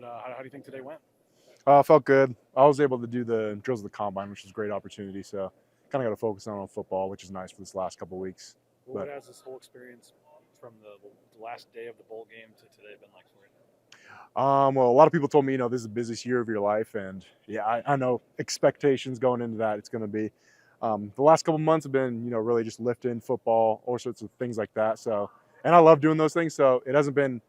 How do you think today went? Felt good. I was able to do the drills of the combine, which was a great opportunity. So kind of got to focus on football, which is nice for this last couple of weeks. What But has this whole experience from the last day of the bowl game to today been like for you? well, a lot of people told me, this is the busiest year of your life, and yeah, I know expectations going into that. It's going to be. The last couple of months have been, really just lifting, football, all sorts of things like that. So, and I love doing those things. So it hasn't been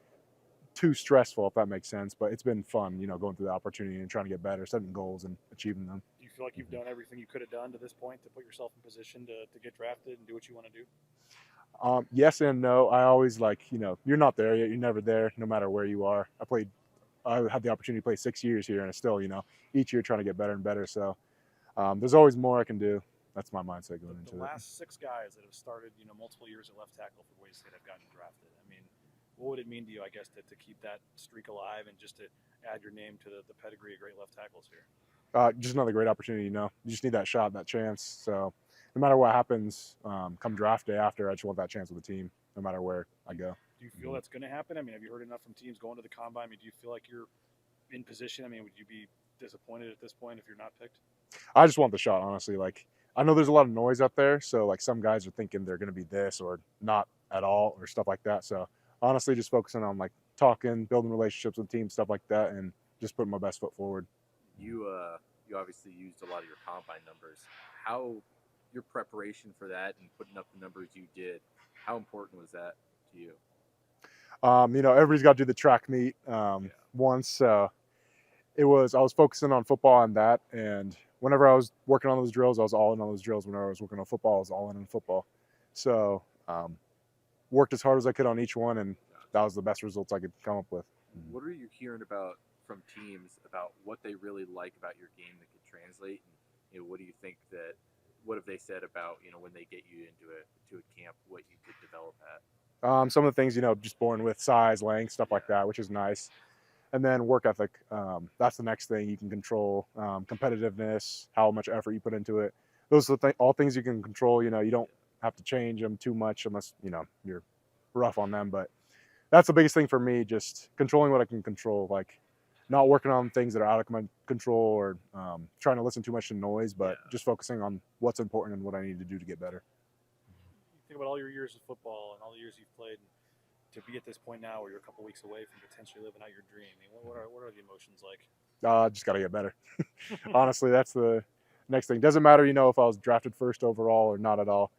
too stressful, if that makes sense. But it's been fun, going through the opportunity and trying to get better, setting goals and achieving them. Do you feel like you've done everything you could have done to this point to put yourself in position to get drafted and do what you want to do? Yes and no. I always you're not there yet. You're never there, no matter where you are. I had the opportunity to play 6 years here, and it's still, each year trying to get better and better. So there's always more I can do. That's my mindset going The into it. last six guys that have started, multiple years at left tackle for Boise State have gotten drafted. I mean, what would it mean to you, I guess, to keep that streak alive and just to add your name to the pedigree of great left tackles here? Just another great opportunity. You just need that shot, that chance. So no matter what happens, come draft day after, I just want that chance with the team, no matter where I go. Do you feel that's going to happen? I mean, have you heard enough from teams going to the combine? I mean, do you feel like you're in position? I mean, would you be disappointed at this point if you're not picked? I just want the shot, honestly. Like I know there's a lot of noise out there, so like some guys are thinking they're going to be this or not at all or stuff like that. So honestly, just focusing on like talking, building relationships with teams, stuff like that, and just putting my best foot forward. You obviously used a lot of your combine numbers. How your preparation for that and putting up the numbers you did, how important was that to you? Everybody's got to do the track meet Yeah. once. So I was focusing on football and that. And whenever I was working on those drills, I was all in on those drills. Whenever I was working on football, I was all in on football. So worked as hard as I could on each one, and that was the best results I could come up with. What are you hearing about from teams about what they really like about your game that could translate? And what do you think that what have they said about when they get you into a camp, what you could develop at? Some of the things, just born with size, length, stuff like that, which is nice. And then work ethic. That's the next thing you can control. Competitiveness, how much effort you put into it. Those are all things you can control. You don't have to change them too much unless you're rough on them. But that's the biggest thing for me. Just controlling what I can control, like not working on things that are out of my control or trying to listen too much to noise, but Yeah. just focusing on what's important and what I need to do to get better. You think about all your years of football and all the years you've played, and to be at this point now where you're a couple weeks away from potentially living out your dream. I mean, what are the emotions like? Just got to get better. Honestly, that's the next thing. Doesn't matter, if I was drafted first overall or not at all.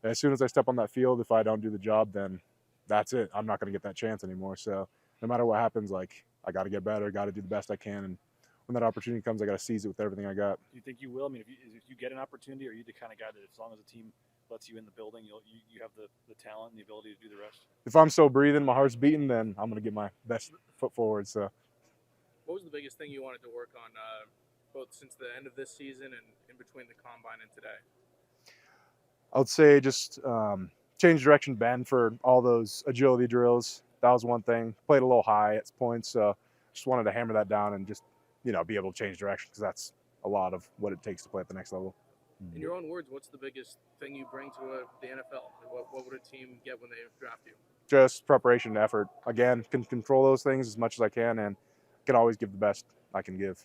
As soon as I step on that field, if I don't do the job, then that's it. I'm not going to get that chance anymore. So no matter what happens, like I got to get better, got to do the best I can, and when that opportunity comes, I got to seize it with everything I got. Do you think you will? I mean, if you get an opportunity, are you the kind of guy that as long as the team lets you in the building, you have the talent and the ability to do the rest? If I'm still breathing, my heart's beating, then I'm going to get my best foot forward. So What was the biggest thing you wanted to work on, both since the end of this season and in between the combine and today? I would say just change direction bend for all those agility drills. That was one thing. Played a little high at points, so just wanted to hammer that down and just be able to change direction because that's a lot of what it takes to play at the next level. In your own words, what's the biggest thing you bring to the NFL? What would a team get when they draft you? Just preparation and effort. Again, can control those things as much as I can and can always give the best I can give.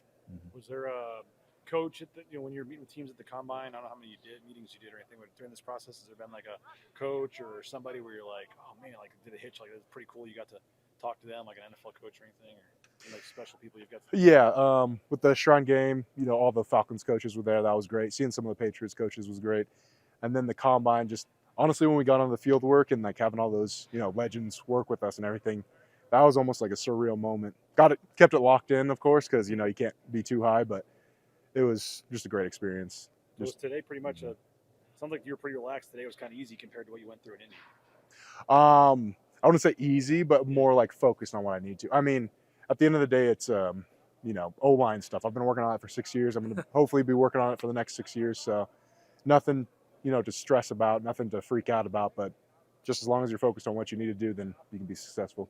Was there a coach at when you're meeting with teams at the combine? I don't know how many meetings you did or anything, but during this process, has there been like a coach or somebody where you're like, oh man, like did a hitch, like it's pretty cool. You got to talk to them, like an NFL coach or anything, or like special people you've got. Yeah, with the Shrine game, all the Falcons coaches were there. That was great. Seeing some of the Patriots coaches was great. And then the combine, just honestly, when we got on the field work and like having all those legends work with us and everything, that was almost like a surreal moment. Kept it locked in, of course, because you can't be too high, but it was just a great experience. So was today pretty much a? Sounds like you were pretty relaxed. Today was kind of easy compared to what you went through in Indy. I wouldn't say easy, but more like focused on what I need to. I mean, at the end of the day, it's O-line stuff. I've been working on it for 6 years. I'm going to hopefully be working on it for the next 6 years. So nothing, to stress about, nothing to freak out about. But just as long as you're focused on what you need to do, then you can be successful.